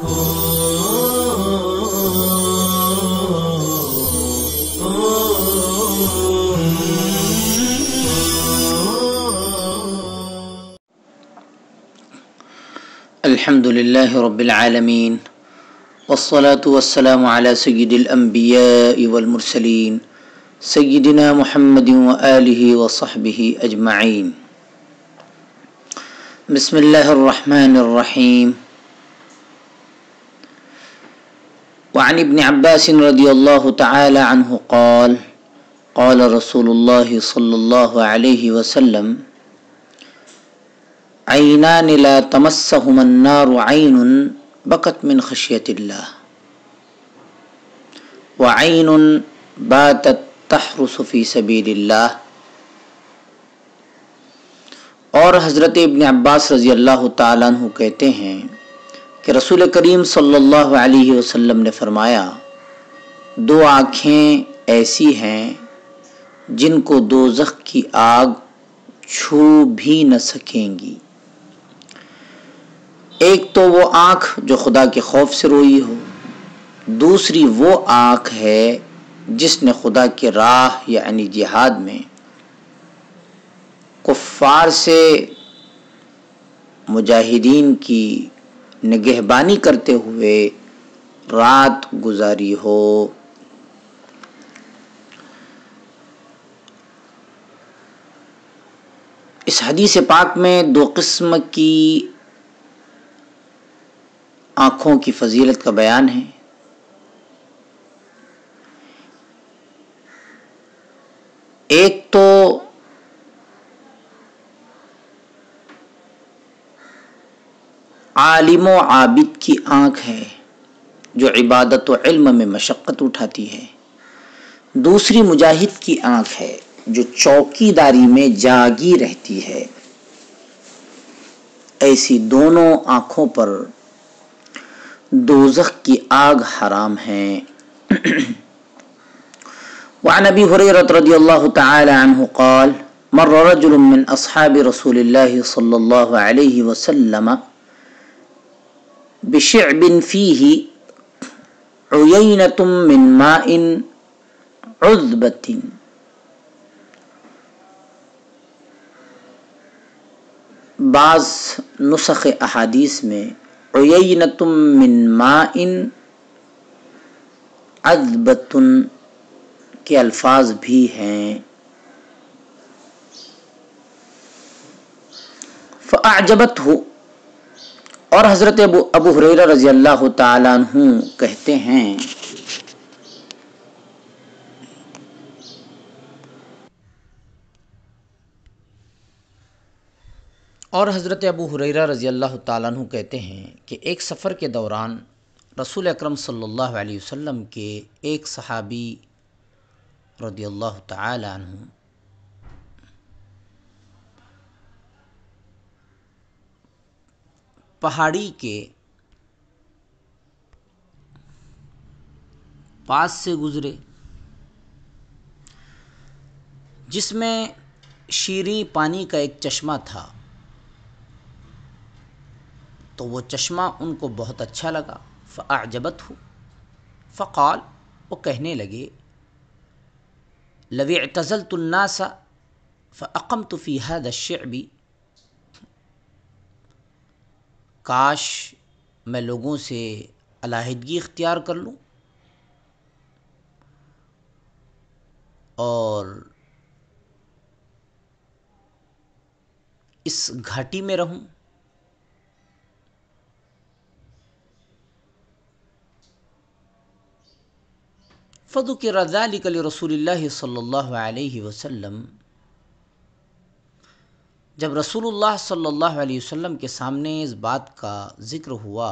الحمد لله رب العالمين والصلاة والسلام على سيد الأنبياء والمرسلين سيدنا محمد وآله وصحبه أجمعين. بسم الله الرحمن الرحيم. وعن ابن عباس رضي الله تعالى عنه قال قال رسول الله صلى الله عليه وسلم عینان لا تمسهما النار عین بکت من خشیت اللہ وعین باتت تحرس فی سبیل اللہ. اور حضرت ابن عباس رضی اللہ تعالیٰ عنہ کہتے ہیں کہ رسول کریم صلی اللہ علیہ وسلم نے فرمایا، دو آنکھیں ایسی ہیں جن کو دوزخ کی آگ چھو بھی نہ سکیں گی. ایک تو وہ آنکھ جو خدا کے خوف سے روئی ہو، دوسری وہ آنکھ ہے جس نے خدا کے راہ یعنی جہاد میں کفار سے مجاہدین کی نگہبانی کرتے ہوئے رات گزاری ہو. اس حدیث پاک میں دو قسم کی آنکھوں کی فضیلت کا بیان ہے. ایک تو عالم و عابد کی آنکھ ہے جو عبادت و علم میں مشقت اٹھاتی ہے، دوسری مجاہد کی آنکھ ہے جو چوکی داری میں جاگی رہتی ہے. ایسی دونوں آنکھوں پر دوزخ کی آگ حرام ہے. وعن ابی ہریرہ رضی اللہ تعالی عنہ قال مر رجل من اصحاب رسول اللہ صلی اللہ علیہ وسلم بشعب فیہ عیینۃ من ماء عذبۃ. بعض نسخ احادیث میں عیینۃ من ماء عذبۃ کے الفاظ بھی ہیں. فاعجبتہ، اور حضرت ابو ہریرہ رضی اللہ تعالیٰ عنہ کہتے ہیں کہ ایک سفر کے دوران رسول اکرم صلی اللہ علیہ وسلم کے ایک صحابی رضی اللہ تعالی عنہ پہاڑی کے پاس سے گزرے جس میں شیریں پانی کا ایک چشمہ تھا. تو وہ چشمہ ان کو بہت اچھا لگا. فاعجبتہ، فقال، وہ کہنے لگے لو اعتزلت الناس فاقمت في هذا الشعب، کاش میں لوگوں سے علیحدگی اختیار کر لوں اور اس گھاٹی میں رہوں. فذکر ذلک لرسول اللہ صلی اللہ علیہ وسلم، جب رسول اللہ صلی اللہ علیہ وسلم کے سامنے اس بات کا ذکر ہوا،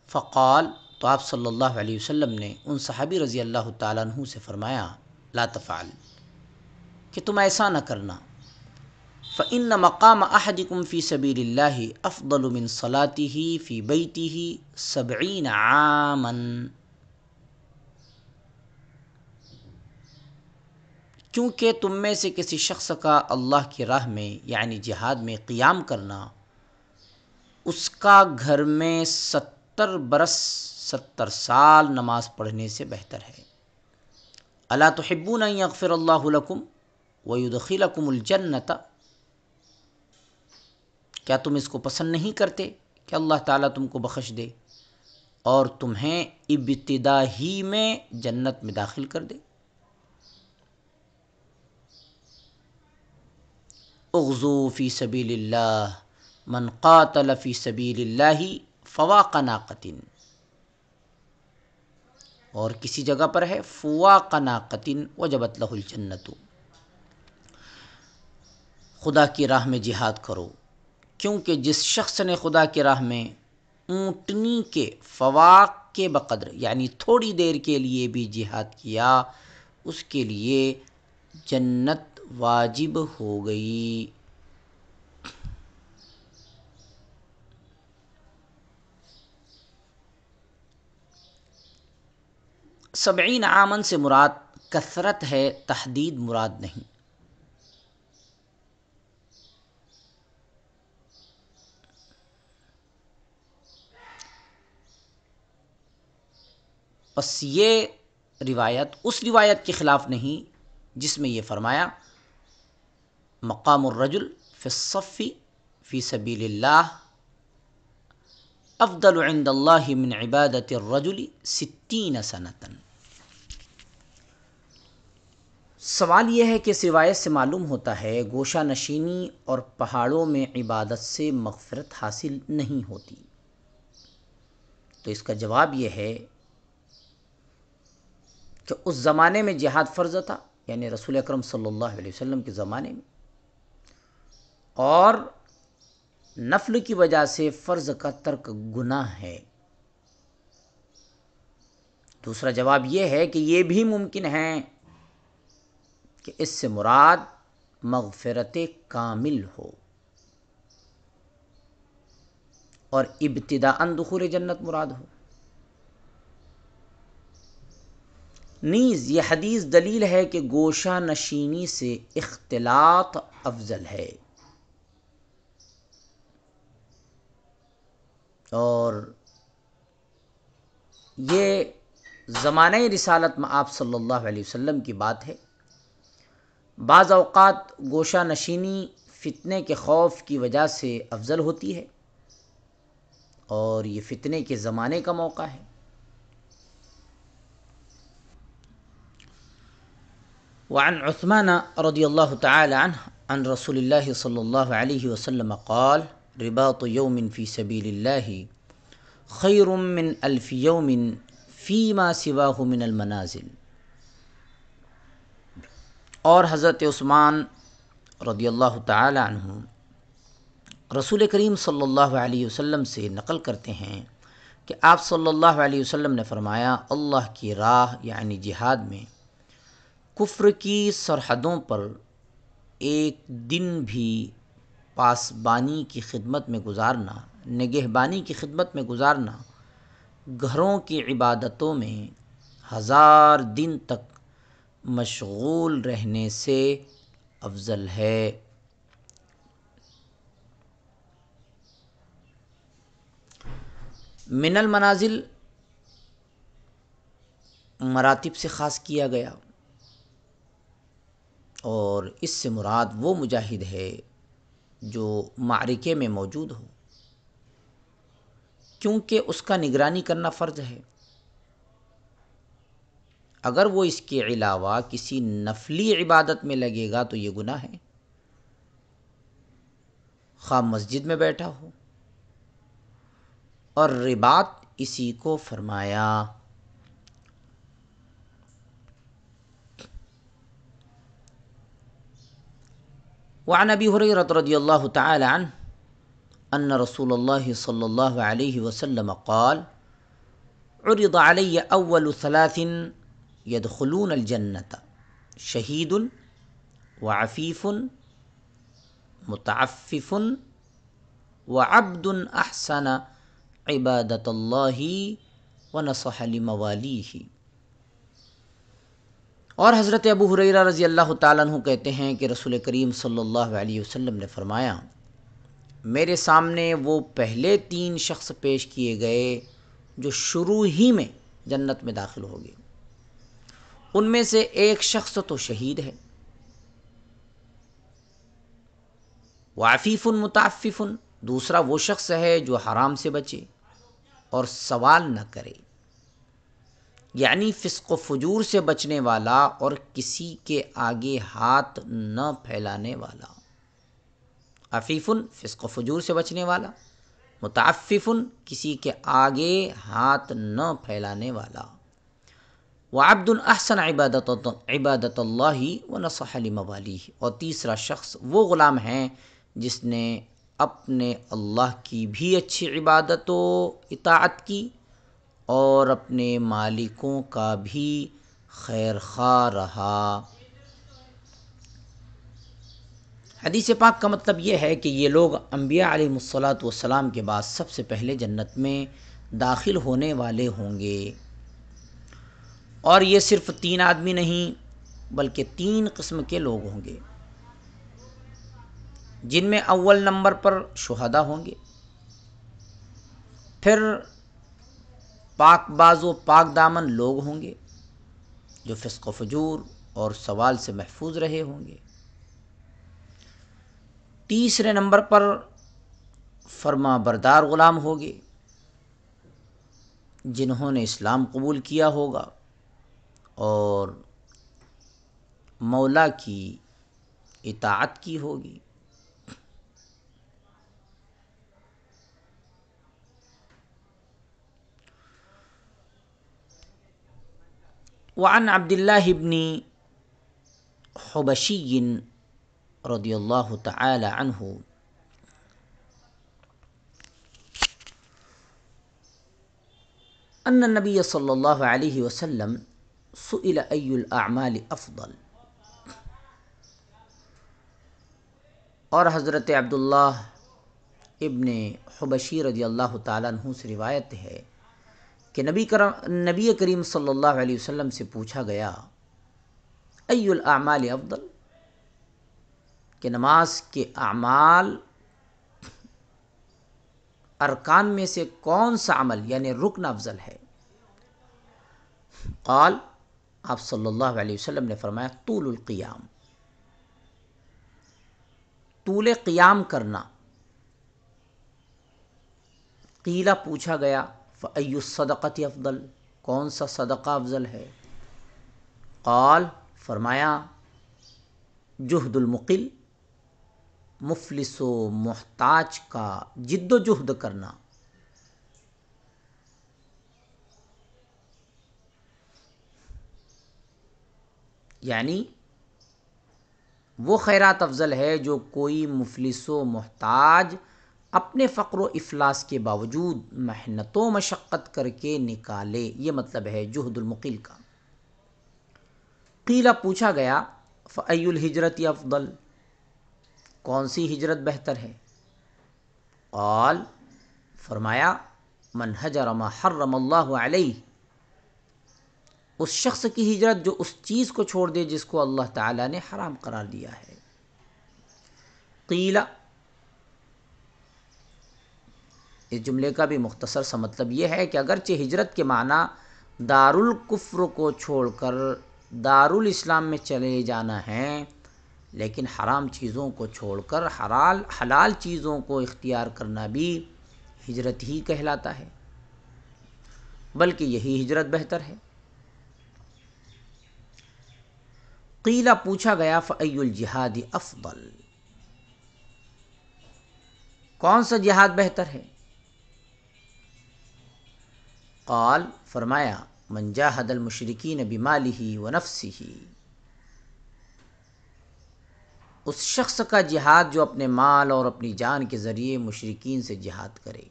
فقال، تو آپ صلی اللہ علیہ وسلم نے ان صحابی رضی اللہ تعالیٰ عنہ سے فرمایا، لا تفعل، کہ تم ایسا نہ کرنا. فإن مقام أحدكم في سبيل الله أفضل من صلاته في بيته 70 عاما، کیونکہ تم میں سے کسی شخص کا اللہ کی راہ میں یعنی جہاد میں قیام کرنا اس کا گھر میں 70 سال نماز پڑھنے سے بہتر ہے۔ الا تحبون ان یغفر اللہ لکم ویدخلکم الجنۃ، کیا تم اس کو پسند نہیں کرتے کہ اللہ تعالیٰ تم کو بخش دے اور تمہیں ابتدا ہی میں جنت میں داخل کر دے؟ اغزو فی سبیل اللہ من قاتل فی سبیل اللہ فواق ناقۃ، اور کسی جگہ پر ہے فواق ناقۃ وجبت لہ الجنۃ، خدا کی راہ میں جہاد کرو، کیونکہ جس شخص نے خدا کی راہ میں اونٹنی کے فواق کے بقدر یعنی تھوڑی دیر کے لیے بھی جہاد کیا، اس کے لیے جنت واجب ہو گئی۔ سبعین عامن سے مراد کثرت ہے، تحدید مراد نہیں۔ بس یہ روایت اس روایت کے خلاف نہیں جس میں یہ فرمایا مقام الرجل فی الصف فی سبیل اللہ افضل عند اللہ من عبادت الرجل 60 سنۃ۔ سوال یہ ہے کہ اس روایت سے معلوم ہوتا ہے گوشہ نشینی اور پہاڑوں میں عبادت سے مغفرت حاصل نہیں ہوتی، تو اس کا جواب یہ ہے کہ اس زمانے میں جہاد فرض تھا، یعنی رسول اکرم صلی اللہ علیہ وسلم کے زمانے میں، اور نفل کی وجہ سے فرض کا ترک گناہ ہے۔ دوسرا جواب یہ ہے کہ یہ بھی ممکن ہے کہ اس سے مراد مغفرت کامل ہو اور ابتداءً دخول جنت مراد ہو۔ نیز یہ حدیث دلیل ہے کہ گوشہ نشینی سے اختلاط افضل ہے، اور یہ زمانہ رسالت میں آپ صلی اللہ علیہ وسلم کی بات ہے۔ بعض اوقات گوشہ نشینی فتنے کے خوف کی وجہ سے افضل ہوتی ہے، اور یہ فتنے کے زمانے کا موقع ہے۔ وعن عثمان رضی اللہ تعالی عنہ عن رسول اللہ صلی اللہ علیہ وسلم قال رباط یوم فی سبیل اللہ خیر من 1000 یوم فیما سواہ من المنازل۔ اور حضرت عثمان رضی اللہ تعالی عنہ رسول کریم صلی اللہ علیہ وسلم سے نقل کرتے ہیں کہ آپ صلی اللہ علیہ وسلم نے فرمایا، اللہ کی راہ یعنی جہاد میں کفر کی سرحدوں پر ایک دن بھی پاسبانی کی خدمت میں گزارنا، نگہبانی کی خدمت میں گزارنا، گھروں کی عبادتوں میں 1000 دن تک مشغول رہنے سے افضل ہے۔ من المنازل مراتب سے خاص کیا گیا، اور اس سے مراد وہ مجاہد ہے جو معرکے میں موجود ہو، کیونکہ اس کا نگرانی کرنا فرض ہے۔ اگر وہ اس کے علاوہ کسی نفلی عبادت میں لگے گا تو یہ گناہ ہے، خواہ مسجد میں بیٹھا ہو، اور رباط اسی کو فرمایا۔ وعن ابی ہریرہ رضی اللہ تعالی عنہ ان رسول اللہ صلی اللہ علیہ وسلم قال عرض علی اول 3 يدخلون الجنة شہید وعفیف متعفف وعبد احسن عبادت اللہ ونصح لموالیہ۔ اور حضرت ابو ہریرہ رضی اللہ تعالیٰ عنہ کہتے ہیں کہ رسول کریم صلی اللہ علیہ وسلم نے فرمایا، میرے سامنے وہ پہلے 3 شخص پیش کیے گئے جو شروع ہی میں جنت میں داخل ہو گئے۔ ان میں سے ایک شخص تو شہید ہے، وعفیف متعفف، دوسرا وہ شخص ہے جو حرام سے بچے اور سوال نہ کرے، یعنی فسق و فجور سے بچنے والا اور کسی کے آگے ہاتھ نہ پھیلانے والا۔ عفیف فسق و فجور سے بچنے والا، متعفف کسی کے آگے ہاتھ نہ پھیلانے والا، وعبد احسن عبادت اللہ ونصح لموالیہ، اور تیسرا شخص وہ غلام ہیں جس نے اپنے اللہ کی بھی اچھی عبادت و اطاعت کی اور اپنے مالکوں کا بھی خیر خواہ رہا۔ حدیث پاک کا مطلب یہ ہے کہ یہ لوگ انبیاء علیہ الصلاۃ والسلام کے بعد سب سے پہلے جنت میں داخل ہونے والے ہوں گے، اور یہ صرف 3 آدمی نہیں بلکہ 3 قسم کے لوگ ہوں گے، جن میں اول نمبر پر شہداء ہوں گے، پھر پاک باز و پاک دامن لوگ ہوں گے جو فسق و فجور اور سوال سے محفوظ رہے ہوں گے، تیسرے نمبر پر فرما بردار غلام ہوگے جنہوں نے اسلام قبول کیا ہوگا اور مولا کی اطاعت کی ہوگی۔ وعن عبد الله بن حبشي رضی اللہ تعالی عنہ ان النبی صلی اللہ علیہ وسلم سئل ای الاعمال افضل، اور حضرت عبداللہ ابن حبشی رضی اللہ تعالیٰ عنہ سے روایت ہے کہ نبی کریم صلی اللہ علیہ وسلم سے پوچھا گیا ای الاعمال افضل، کہ نماز کے اعمال ارکان میں سے کون سا عمل یعنی رکن افضل ہے؟ قال، آپ صلی اللہ علیہ وسلم نے فرمایا طول القیام، طول قیام کرنا۔ قیل، پوچھا گیا فأی الصدقۃ افضل، کون سا صدقہ افضل ہے؟ قال، فرمایا جہد المقل، مفلس و محتاج کا جد و جہد کرنا۔ یعنی وہ خیرات افضل ہے جو کوئی مفلس و محتاج اپنے فقر و افلاس کے باوجود محنت و مشقت کر کے نکالے، یہ مطلب ہے جہد المقل کا۔ قیل، پوچھا گیا فأی الہجرت افضل، کون سی ہجرت بہتر ہے؟ قال، فرمایا من ہجر ما حرم اللہ علیہ، اس شخص کی ہجرت جو اس چیز کو چھوڑ دے جس کو اللہ تعالیٰ نے حرام قرار دیا ہے۔ قیل، اس جملے کا بھی مختصر سا مطلب یہ ہے کہ اگرچہ ہجرت کے معنی دارالکفر کو چھوڑ کر دارالاسلام میں چلے جانا ہے، لیکن حرام چیزوں کو چھوڑ کر حلال چیزوں کو اختیار کرنا بھی ہجرت ہی کہلاتا ہے، بلکہ یہی ہجرت بہتر ہے۔ قیل، پوچھا گیا فأی الجہاد افضل، کون سا جہاد بہتر ہے؟ قال، فرمایا من جاہد المشرکین بمالہ ونفسہ، اس شخص کا جہاد جو اپنے مال اور اپنی جان کے ذریعے مشرکین سے جہاد کرے۔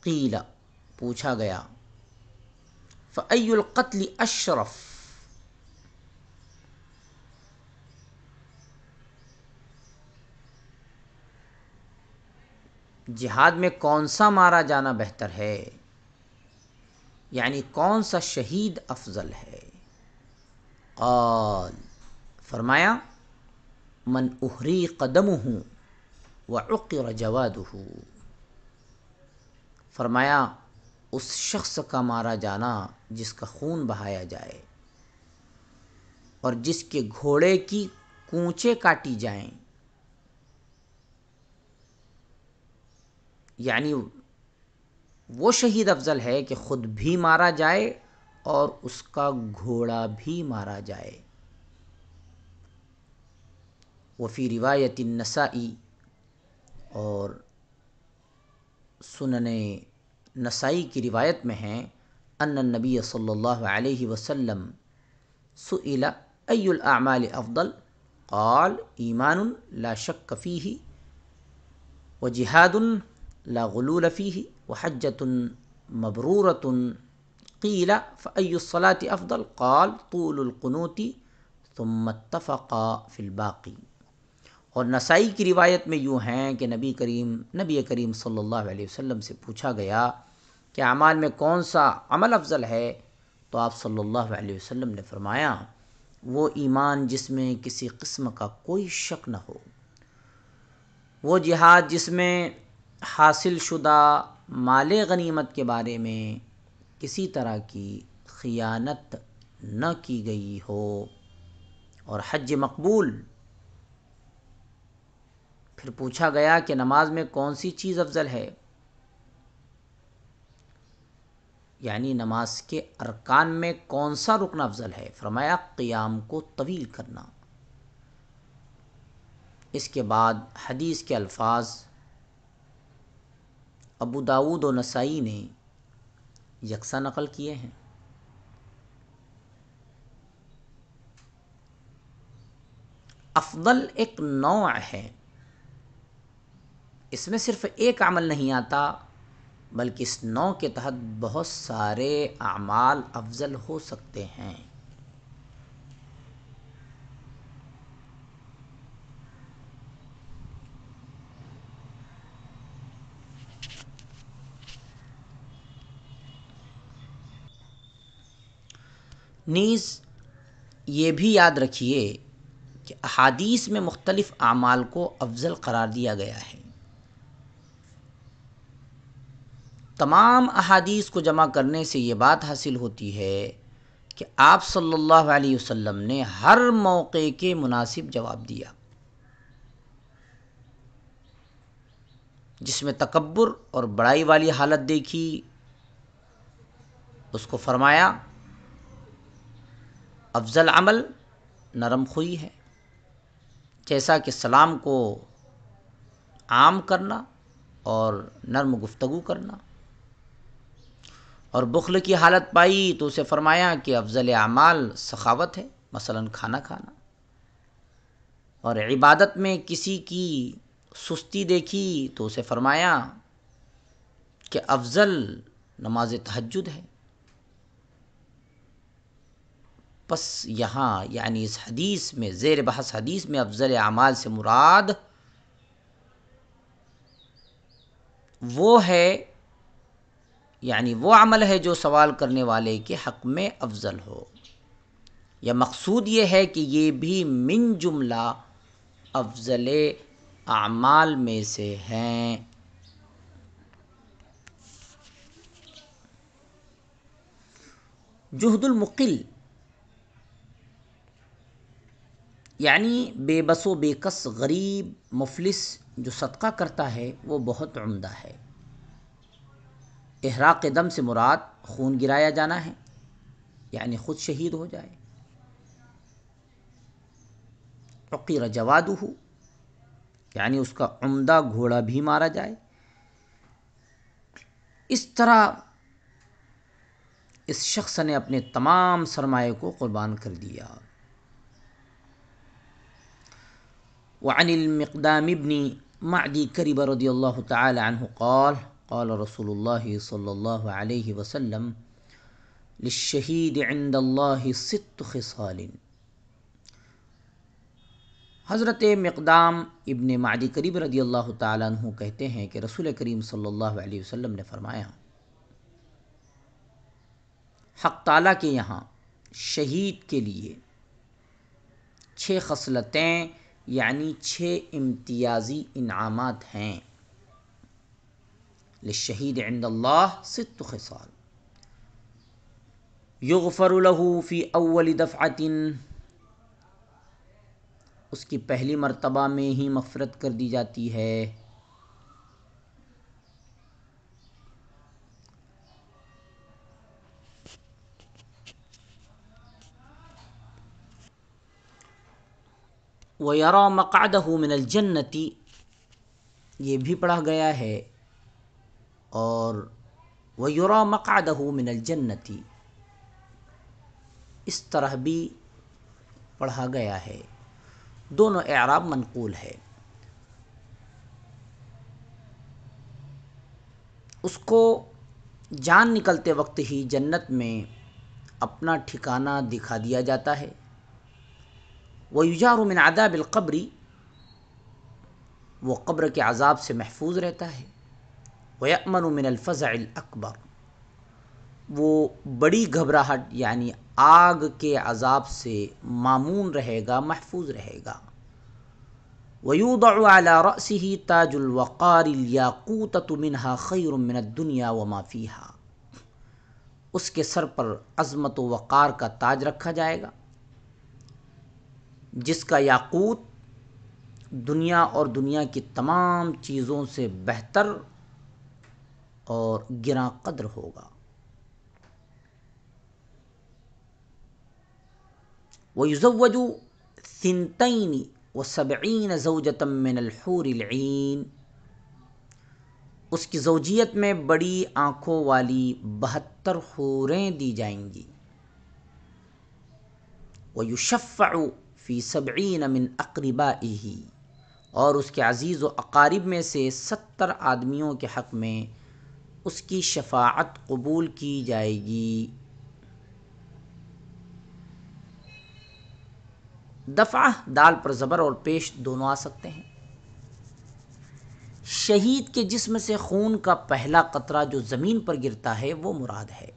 قیل، پوچھا گیا فأی القتل اشرف، جہاد میں کون سا مارا جانا بہتر ہے، یعنی کون سا شہید افضل ہے؟ قال، فرمایا من احری قدمہ وعقر جوادہ، فرمایا اس شخص کا مارا جانا جس کا خون بہایا جائے اور جس کے گھوڑے کی کونچیں کاٹی جائیں، یعنی وہ شہید افضل ہے کہ خود بھی مارا جائے اور اس کا گھوڑا بھی مارا جائے۔ وفی روایت النسائی، اور سنن نسائی کی روایت میں ہے، ان النبی صلی اللہ علیہ وسلم سئل ای الاعمال افضل قال ایمان لا شک فیہ وجہاد لا غلول فیہ وحجۃ مبرورۃ قیل فای الصلاة افضل قال طول القنوت ثم اتفقا فی الباقی۔ اور نسائی کی روایت میں یوں ہیں کہ نبی کریم صلی اللہ علیہ وسلم سے پوچھا گیا کہ اعمال میں کون سا عمل افضل ہے، تو آپ صلی اللہ علیہ وسلم نے فرمایا وہ ایمان جس میں کسی قسم کا کوئی شک نہ ہو، وہ جہاد جس میں حاصل شدہ مال غنیمت کے بارے میں کسی طرح کی خیانت نہ کی گئی ہو، اور حج مقبول۔ پھر پوچھا گیا کہ نماز میں کون سی چیز افضل ہے، یعنی نماز کے ارکان میں کون سا رکن افضل ہے، فرمایا قیام کو طویل کرنا۔ اس کے بعد حدیث کے الفاظ ابو داؤد و نسائی نے یکساں نقل کیے ہیں۔ افضل ایک نوع ہے، اس میں صرف ایک عمل نہیں آتا، بلکہ اس نوع کے تحت بہت سارے اعمال افضل ہو سکتے ہیں۔ نیز یہ بھی یاد رکھیے کہ احادیث میں مختلف اعمال کو افضل قرار دیا گیا ہے۔ تمام احادیث کو جمع کرنے سے یہ بات حاصل ہوتی ہے کہ آپ صلی اللہ علیہ وسلم نے ہر موقع کے مناسب جواب دیا۔ جس میں تکبر اور بڑائی والی حالت دیکھی، اس کو فرمایا افضل عمل نرم خوئی ہے، جیسا کہ سلام کو عام کرنا اور نرم گفتگو کرنا۔ اور بخل کی حالت پائی تو اسے فرمایا کہ افضل اعمال سخاوت ہے، مثلا کھانا کھانا۔ اور عبادت میں کسی کی سستی دیکھی تو اسے فرمایا کہ افضل نماز تہجد ہے۔ پس یہاں یعنی اس حدیث میں، زیر بحث حدیث میں، افضل اعمال سے مراد وہ ہے، یعنی وہ عمل ہے جو سوال کرنے والے کے حق میں افضل ہو، یا مقصود یہ ہے کہ یہ بھی من جملہ افضل اعمال میں سے ہیں۔ جہد المقل، یعنی بے بس و بے کس، غریب، مفلس جو صدقہ کرتا ہے وہ بہت عمدہ ہے۔ احراق دم سے مراد خون گرایا جانا ہے، یعنی خود شہید ہو جائے۔ عقیر جوادہ، یعنی اس کا عمدہ گھوڑا بھی مارا جائے۔ اس طرح اس شخص نے اپنے تمام سرمایے کو قربان کر دیا۔ وعن المقدام ابن معدی کرب رضی اللہ تعالی عنہ قال قال رسول اللہ صلی اللہ علیہ وسلم للشہید عند اللہ 6 خصال۔ حضرت مقدام ابن معدی کرب رضی اللہ تعالی عنہ کہتے ہیں کہ رسول کریم صلی اللہ علیہ وسلم نے فرمایا حق تعالیٰ کے یہاں شہید کے لیے 6 خصلتیں یعنی 6 امتیازی انعامات ہیں۔ للشہید عند اللہ 6 خصال، یغفر له فی اول دفعۃ، اس کی پہلی مرتبہ میں ہی مغفرت کر دی جاتی ہے۔ وَيَرَى مَقْعَدَهُ مِنَ الْجَنَّةِ، یہ بھی پڑھا گیا ہے، اور وَيُرَى مَقْعَدَهُ مِنَ الْجَنَّةِ اس طرح بھی پڑھا گیا ہے، دونوں اعراب منقول ہے۔ اس کو جان نکلتے وقت ہی جنت میں اپنا ٹھکانہ دکھا دیا جاتا ہے۔ وَيُجَارُ مِنْ عَذَابِ الْقَبْرِ، وہ قبر کے عذاب سے محفوظ رہتا ہے۔ وَيَأْمَنُ مِنَ الْفَزَعِ الْأَكْبَرِ، وہ بڑی گھبراہٹ یعنی آگ کے عذاب سے مامون رہے گا، محفوظ رہے گا۔ وَيُوضَعُ عَلَى رَأْسِهِ تَاجُ الْوَقَارِ الْيَاقُوتَةُ مِنْهَا خَيْرٌ مِنَ الدُّنْيَا وَمَا فِيهَا، اس کے سر پر عظمت و وقار کا تاج رکھا جائے گا، جس کا یاقوت دنیا اور دنیا کی تمام چیزوں سے بہتر اور گراں قدر ہوگا۔ وَيُزَوَّجُ 72 زَوْجَةً مِّنَ الْحُورِ الْعِينِ، اس کی زوجیت میں بڑی آنکھوں والی 72 حوریں دی جائیں گی۔ وَيُشَفَّعُ فِي 70 مِنْ أَقْرِبَائِهِ، اور اس کے عزیز و اقارب میں سے 70 آدمیوں کے حق میں اس کی شفاعت قبول کی جائے گی۔ دفعہ دال پر زبر اور پیش دونوں آ سکتے ہیں۔ شہید کے جسم سے خون کا پہلا قطرہ جو زمین پر گرتا ہے وہ مراد ہے۔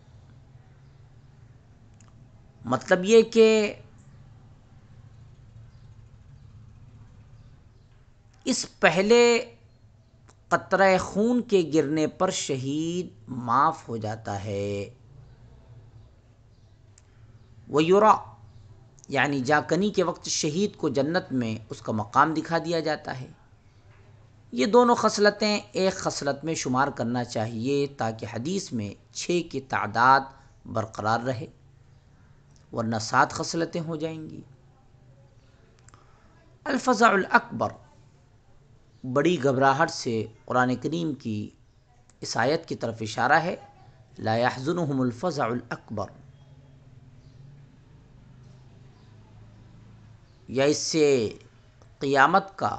مطلب یہ کہ اس پہلے قطرہ خون کے گرنے پر شہید معاف ہو جاتا ہے۔ وَيُرَى، یعنی جاکنی کے وقت شہید کو جنت میں اس کا مقام دکھا دیا جاتا ہے۔ یہ دونوں خصلتیں ایک خصلت میں شمار کرنا چاہیے تاکہ حدیث میں 6 کی تعداد برقرار رہے، ورنہ 7 خصلتیں ہو جائیں گی۔ الفزع الاکبر، بڑی گھبراہٹ سے قرآن کریم کی اس آیت کی طرف اشارہ ہے، لا يحزنهم الفزع الاکبر، یا اس سے قیامت کا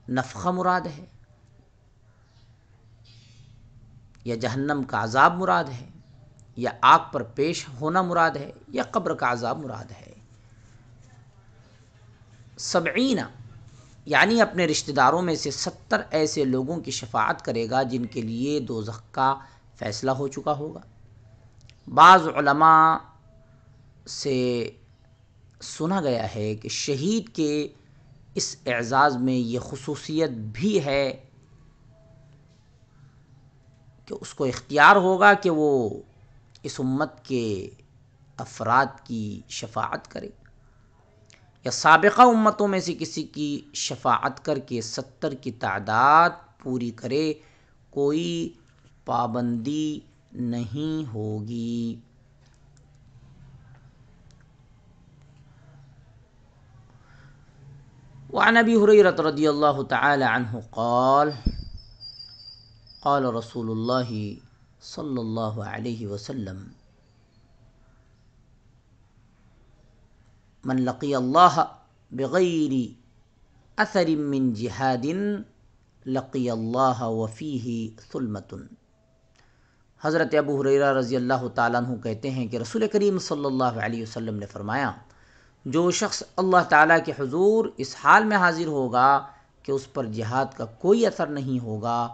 نفخہ مراد ہے، یا جہنم کا عذاب مراد ہے، یا آگ پر پیش ہونا مراد ہے، یا قبر کا عذاب مراد ہے۔ 70 یعنی اپنے رشتہ داروں میں سے 70 ایسے لوگوں کی شفاعت کرے گا جن کے لیے دوزخ کا فیصلہ ہو چکا ہوگا۔ بعض علماء سے سنا گیا ہے کہ شہید کے اس اعزاز میں یہ خصوصیت بھی ہے کہ اس کو اختیار ہوگا کہ وہ اس امت کے افراد کی شفاعت کرے، یا سابقہ امتوں میں سے کسی کی شفاعت کر کے 70 کی تعداد پوری کرے، کوئی پابندی نہیں ہوگی۔ وعن ابی ہریرہ رضی اللہ تعالی عنہ قال قال رسول اللہ صلی اللہ علیہ وسلم من لقی اللہ بغیر اثر من جہاد لقی اللہ وفیہ ثلمۃ۔ حضرت ابو ہریرہ رضی اللہ تعالیٰ عنہ کہتے ہیں کہ رسول کریم صلی اللہ علیہ وسلم نے فرمایا، جو شخص اللہ تعالیٰ کے حضور اس حال میں حاضر ہوگا کہ اس پر جہاد کا کوئی اثر نہیں ہوگا،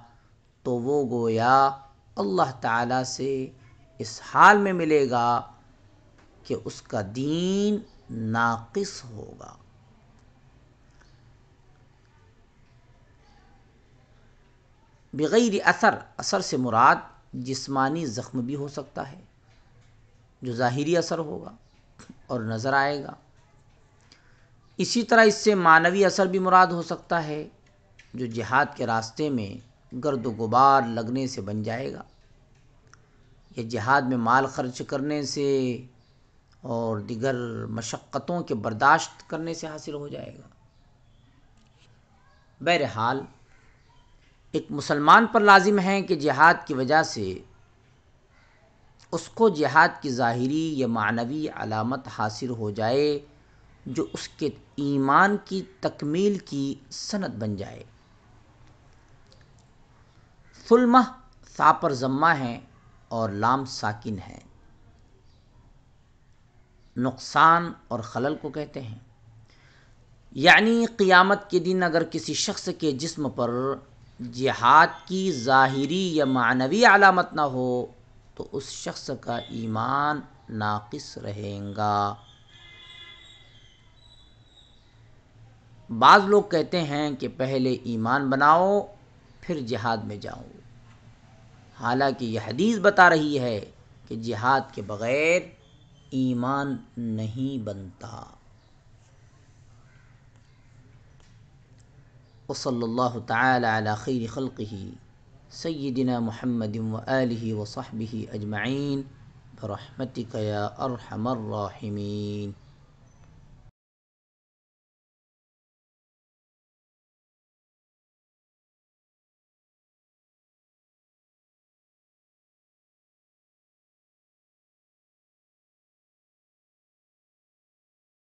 تو وہ گویا اللہ تعالیٰ سے اس حال میں ملے گا کہ اس کا دین ناقص ہوگا۔ بغیر اثر، اثر سے مراد جسمانی زخم بھی ہو سکتا ہے جو ظاہری اثر ہوگا اور نظر آئے گا۔ اسی طرح اس سے معنوی اثر بھی مراد ہو سکتا ہے جو جہاد کے راستے میں گرد و غبار لگنے سے بن جائے گا، یا جہاد میں مال خرچ کرنے سے اور دیگر مشقتوں کے برداشت کرنے سے حاصل ہو جائے گا۔ بہرحال ایک مسلمان پر لازم ہے کہ جہاد کی وجہ سے اس کو جہاد کی ظاہری یا معنوی علامت حاصل ہو جائے جو اس کے ایمان کی تکمیل کی سند بن جائے۔ ثلمہ ثا پر ضمہ ہے اور لام ساکن ہے۔ نقصان اور خلل کو کہتے ہیں، یعنی قیامت کے دن اگر کسی شخص کے جسم پر جہاد کی ظاہری یا معنوی علامت نہ ہو تو اس شخص کا ایمان ناقص رہے گا۔ بعض لوگ کہتے ہیں کہ پہلے ایمان بناؤ پھر جہاد میں جاؤ، حالانکہ یہ حدیث بتا رہی ہے کہ جہاد کے بغیر ایمان نہیں بنتا۔ وصلی اللہ تعالی علی خیر خلقہ سیدنا محمد وآلہ وصحبہ اجمعین برحمتک یا ارحم الراحمین۔